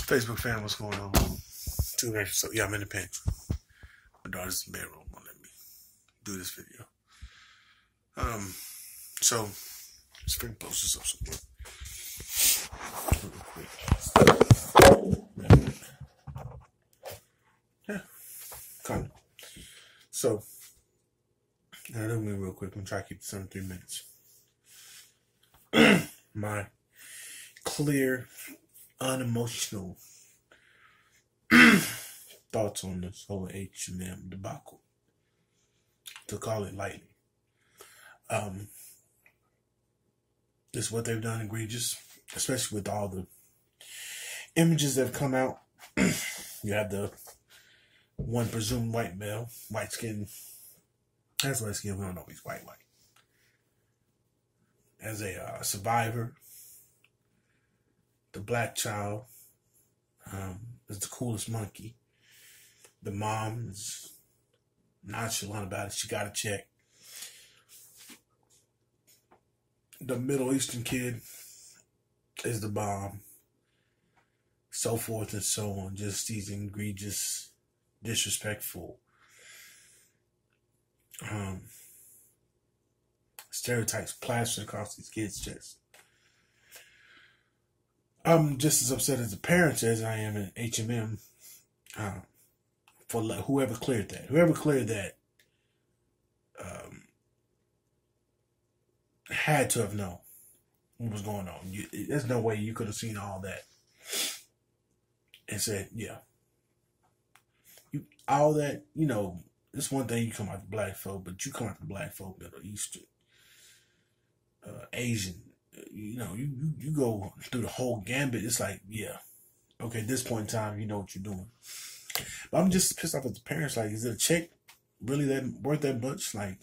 Facebook fam, what's going on? So yeah, I'm in the pantry. My daughter's in the bedroom. Won't let me do this video. So let's bring posters up somewhere. Real quick. Yeah, kind of. So, I do me real quick. I'm gonna try to keep this under 3 minutes. My clear, unemotional thoughts on this whole H&M debacle, to call it lightly. It's what they've done egregious, especially with all the images that have come out. You have the one presumed white male, white skin. That's white skin. We don't know if he's white. As a survivor, the black child is the coolest monkey. The mom is nonchalant about it. She got a check. The Middle Eastern kid is the bomb. So forth and so on. Just these egregious, disrespectful stereotypes plastered across these kids' chests. I'm just as upset as the parents as I am in H&M for whoever cleared that. Whoever cleared that had to have known what was going on. There's no way you could have seen all that and said, yeah. All that, it's one thing you come out to black folk, but you come out to black folk, Middle Eastern, Asian, you go through the whole gambit. It's like, yeah, okay, at this point in time, you know what you're doing. But I'm just pissed off at the parents. Like, is it a check really that worth that much? Like,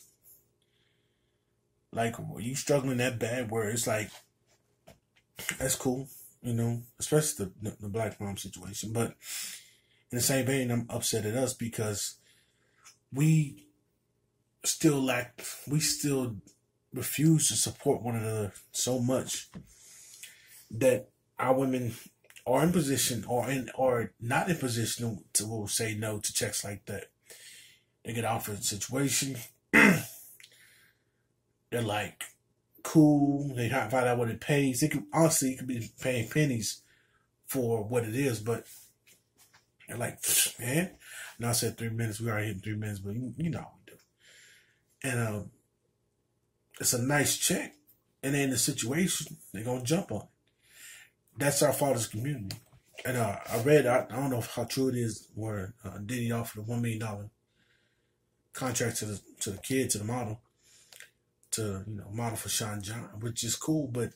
are you struggling that bad where it's like, that's cool, especially the black mom situation. But in the same vein, I'm upset at us because we still refuse to support one another so much that our women are in position or not in position to say no to checks like that. They get offered a situation. They're like, cool. They find out what it pays. It could be paying pennies for what it is, but they're like, man. Now I said 3 minutes. We already hit 3 minutes, but you know how we do. And it's a nice check. And then the situation, they're going to jump on it. That's our fault as a community. And I read, I don't know how true it is, where Diddy offered a $1 million contract to the kid, to the model, to model for Sean John, which is cool, but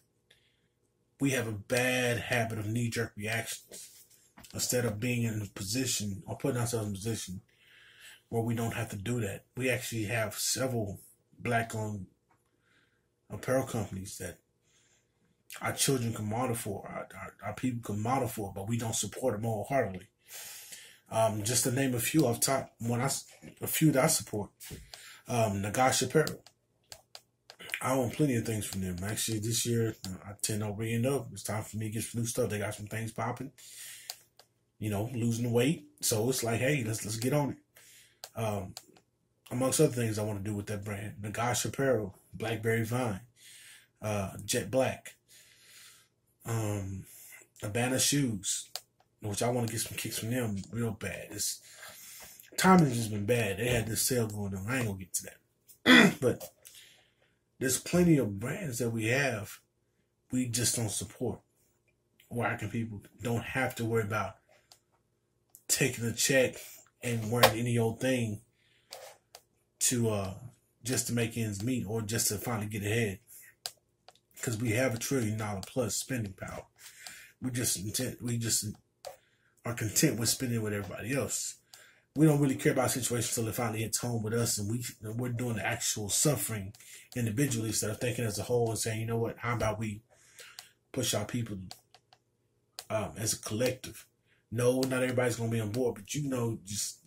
we have a bad habit of knee-jerk reactions. Instead of being in a position or putting ourselves in a position where we don't have to do that. We actually have several black-owned apparel companies that our children can model for, our people can model for, but we don't support them wholeheartedly. Just to name a few off top, a few that I support. Negroes Apparel. I own plenty of things from them. Actually, this year, I tend to re-end up. It's time for me to get some new stuff. They got some things popping. Losing the weight. So it's like, hey, let's get on it. Amongst other things I want to do with that brand. Negroes Apparel, Blackberry Vine, Jet Black, Habana Shoes, which I want to get some kicks from them real bad. Timing has just been bad. They had this sale going on. I ain't going to get to that. But there's plenty of brands that we have we just don't support. Working people don't have to worry about taking a check and wearing any old thing to just to make ends meet or just to finally get ahead. Because we have $1 trillion plus spending power. We just are content with spending with everybody else. We don't really care about situations until it finally hits home with us, and we're doing the actual suffering individually instead of thinking as a whole and saying, you know what, how about we push our people as a collective. No, not everybody's going to be on board, but just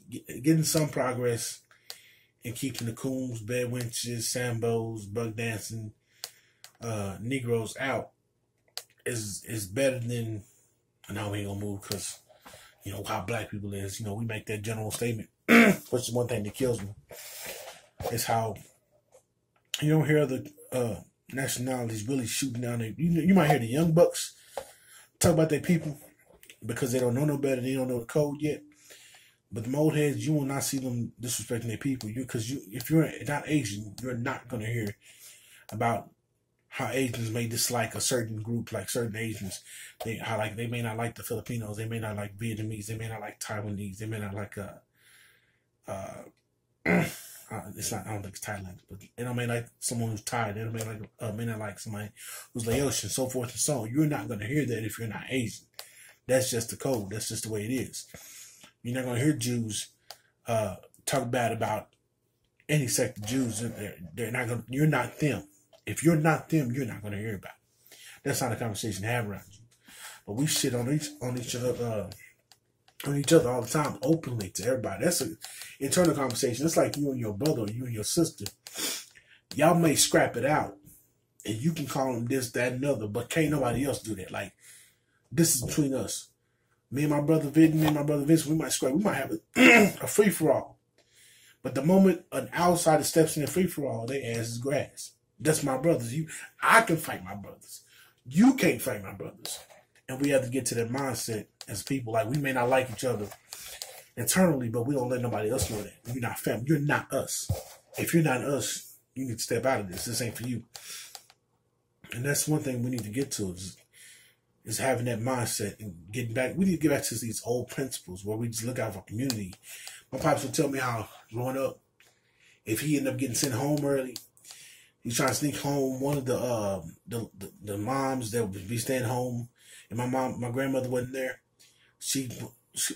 getting some progress and keeping the coons, bed winches, sambos, bug dancing, Negroes out is better than now we ain't gonna move because, you know, how black people is. You know, we make that general statement, which is one thing that kills me. It's how you don't hear other nationalities really shooting down there. You might hear the young bucks talk about their people because they don't know no better. They don't know the code yet. But the old heads, you will not see them disrespecting their people. If you're not Asian, you're not going to hear about how Asians may dislike a certain group, like certain Asians. They may not like the Filipinos. They may not like Vietnamese. They may not like Taiwanese. They may not like it's not. I don't think it's Thailand, but they don't may like someone who's Thai. They don't may not like somebody who's Laotian, so forth and so on. You're not going to hear that if you're not Asian. That's just the code. That's just the way it is. You're not going to hear Jews talk bad about any sect of Jews. They're not going. You're not them. If you're not them, you're not going to hear about it. That's not a conversation to have around you. But we shit on each other all the time, openly to everybody. That's an internal conversation. It's like you and your brother, or you and your sister. Y'all may scrap it out, and you can call them this, that, and other, but can't nobody else do that. Like, this is between us. Me and my brother Vince, we might scrap. We might have a free-for-all. But the moment an outsider steps in a free-for-all, their ass is grass. That's my brothers. I can fight my brothers. You can't fight my brothers. And we have to get to that mindset as people. Like, we may not like each other internally, but we don't let nobody else know that. You're not family. You're not us. If you're not us, you need to step out of this. This ain't for you. And that's one thing we need to get to is having that mindset and getting back. We need to get back to these old principles where we just look out for community. My pops would tell me how growing up, if he ended up getting sent home early, he's trying to sneak home. One of the moms that would be staying home, and my grandmother wasn't there. She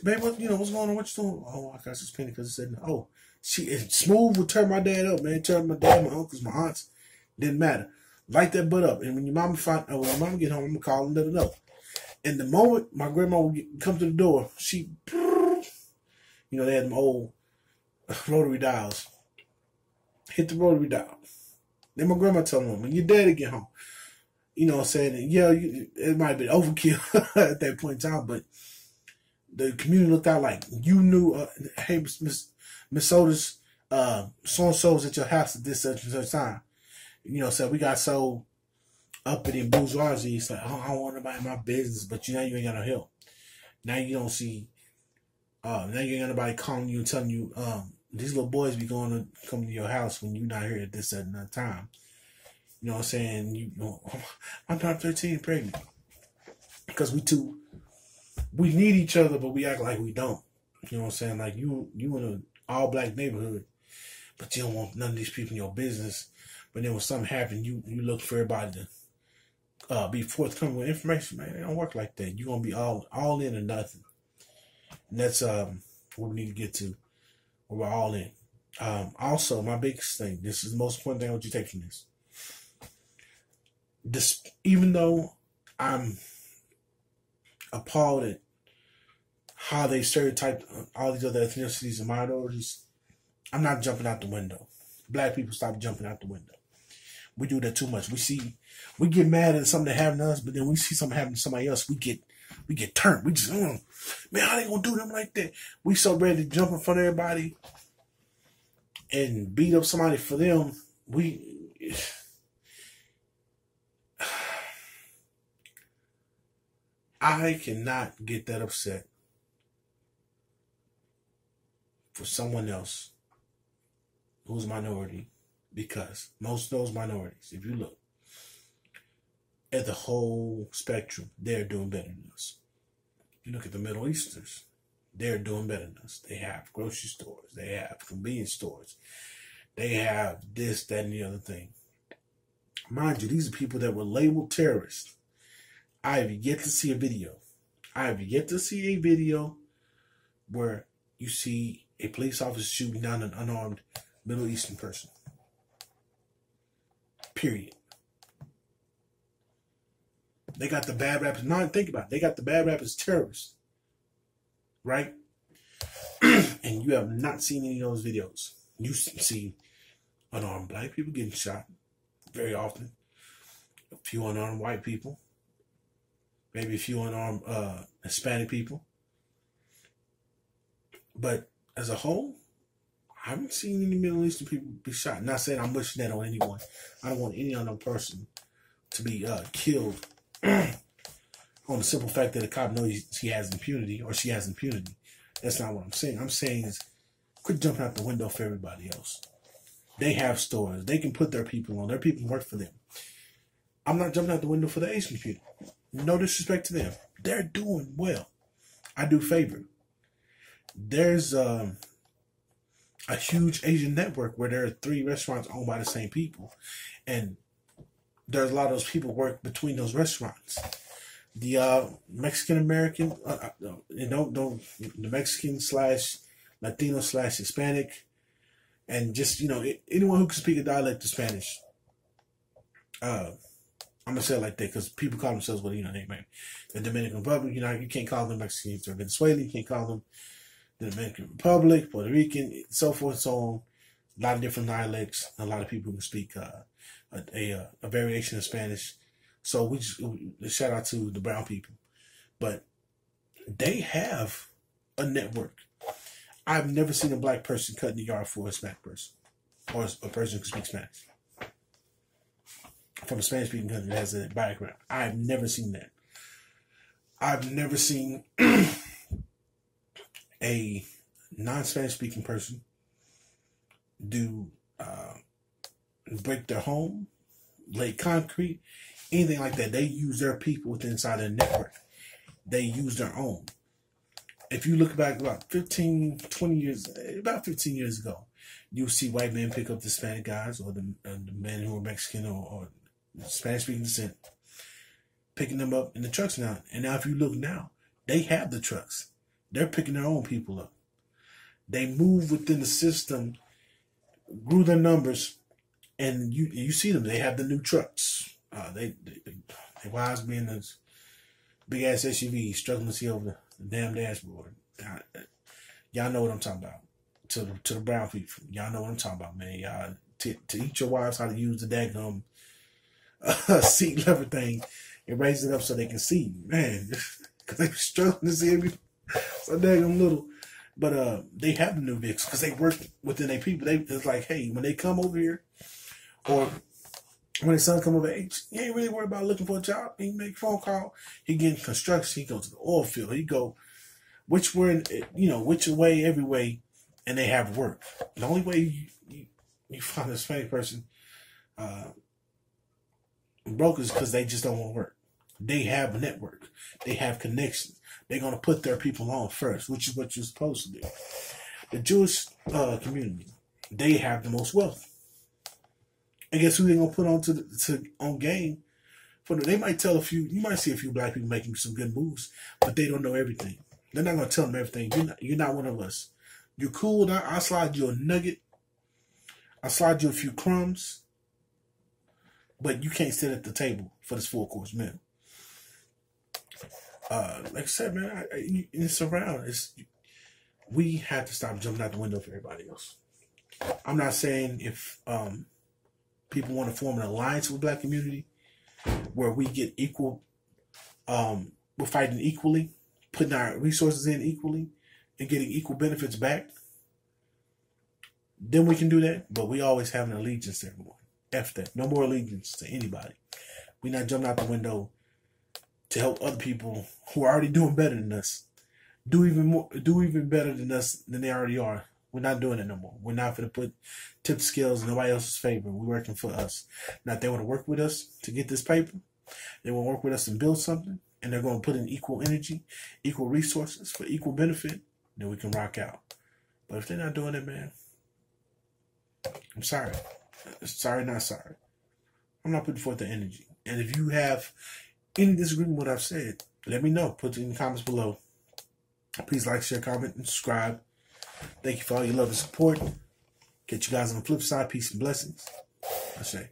babe, what's going on? What you doing? Oh, I got suspended because it said no. Smooth would turn my dad up, man. Turn my dad, my uncles, my aunts. Didn't matter. Light that butt up. And when your mama get home, I'm gonna call and let her know. And the moment my grandma would come to the door, they had them old rotary dials. Hit the rotary dial. Then my grandma told him, when your daddy get home, saying, yeah, it might have been overkill at that point in time, but the community looked out like you knew, hey, Miss Soda's, so-and-so's at your house at this such and such time. So we got so uppity and bourgeoisie. It's like, oh, I don't want nobody in my business, but you ain't got no help. Now you don't see, now you ain't got nobody calling you and telling you, these little boys be going to come to your house when you're not here at this certain time. You know what I'm saying? I'm not 13 pregnant. Because we need each other, but we act like we don't. You know what I'm saying? Like you in an all black neighborhood, but you don't want none of these people in your business. But then when something happens, you look for everybody to be forthcoming with information. Man, it don't work like that. You're going to be all in or nothing. And that's what we need to get to. Where we're all in. Also, my biggest thing, this is the most important thing I want you to take from this. Even though I'm appalled at how they stereotype all these other ethnicities and minorities, I'm not jumping out the window. Black people stop jumping out the window. We do that too much. We get mad at something that happened to us, but then we see something happen to somebody else, we get turned. We just, man, how they gonna do them like that? We so ready to jump in front of everybody and beat up somebody for them. I cannot get that upset for someone else who's a minority, because most of those minorities, if you look at the whole spectrum, they're doing better than us. You look at the Middle Easterns, they're doing better than us. They have grocery stores, they have convenience stores, they have this, that, and the other thing. Mind you, these are people that were labeled terrorists. I have yet to see a video. Where you see a police officer shooting down an unarmed Middle Eastern person. Period. They got the bad rap. Now think about it. They got the bad rap as terrorists. Right? And you have not seen any of those videos. You see unarmed black people getting shot very often. A few unarmed white people. maybe a few unarmed Hispanic people. But as a whole, I haven't seen any Middle Eastern people be shot. Not saying I'm wishing that on anyone. I don't want any other person to be killed on the simple fact that a cop knows he has impunity or she has impunity. That's not what I'm saying. I'm saying is quit jumping out the window for everybody else. They have stores. They can put their people on. Their people work for them. I'm not jumping out the window for the Asian people. No disrespect to them. They're doing well. I do favor. There's a huge Asian network where there are 3 restaurants owned by the same people. And there's a lot of those people work between those restaurants. The Mexican American, the Mexican / Latino / Hispanic, and just, anyone who can speak a dialect of Spanish. I'm gonna say it like that because people call themselves what they mean. The Dominican Republic, you can't call them Mexicans or Venezuelan. You can't call them the Dominican Republic, Puerto Rican, so forth and so on. A lot of different dialects. A lot of people who speak a variation of Spanish. So we shout out to the brown people, but they have a network. I've never seen a black person cut in the yard for a Hispanic person or a person who speaks Spanish. From a Spanish-speaking country that has a background. I've never seen that. I've never seen a non-Spanish-speaking person break their home, lay concrete, anything like that. They use their people within inside their network. They use their own. If you look back about 15 years ago, you'll see white men pick up the Hispanic guys or the men who are Mexican or Spanish-speaking descent, picking them up in the trucks now. And now if you look now, they have the trucks. They're picking their own people up. They move within the system, grew their numbers, and you see them. They have the new trucks. They wives be in those big-ass SUVs struggling to see over the damn dashboard. Y'all know what I'm talking about. To the brown people, y'all know what I'm talking about, man. Y'all to teach your wives how to use the daggum seat lever thing and raise it up so they can see, man. Because they be struggling to see everything so daggum little. But they have the new vehicles because they work within their people. It's like, hey, when they come over here, or when his son come of age, he ain't really worried about looking for a job. He make a phone call. He get in construction. He go to the oil field. He go which way, every way, and they have work. The only way you find a Hispanic person broke is because they just don't want to work. They have a network. They have connections. They're going to put their people on first, which is what you're supposed to do. The Jewish community, they have the most wealth. And guess who they're going to put on game? They might you might see a few black people making some good moves, but they don't know everything. They're not going to tell them everything. You're not one of us. You're cool. I'll slide you a nugget. I'll slide you a few crumbs. But you can't sit at the table for this full-course meal. Like I said, man, it's around. We have to stop jumping out the window for everybody else. I'm not saying if people want to form an alliance with the black community where we get equal, we're fighting equally, putting our resources in equally, and getting equal benefits back, then we can do that. But we always have an allegiance to everyone. F that. No more allegiance to anybody. We're not jumping out the window to help other people who are already doing better than us do even better than us than they already are. We're not doing it no more. We're not going to put tip skills in nobody else's favor. We're working for us. Now, if they want to work with us to get this paper, they want to work with us and build something, and they're going to put in equal energy, equal resources for equal benefit, then we can rock out. But if they're not doing it, man, I'm sorry. Sorry, not sorry. I'm not putting forth the energy. And if you have any disagreement with what I've said, let me know. Put it in the comments below. Please like, share, comment, and subscribe. Thank you for all your love and support. Catch you guys on the flip side. Peace and blessings. I say.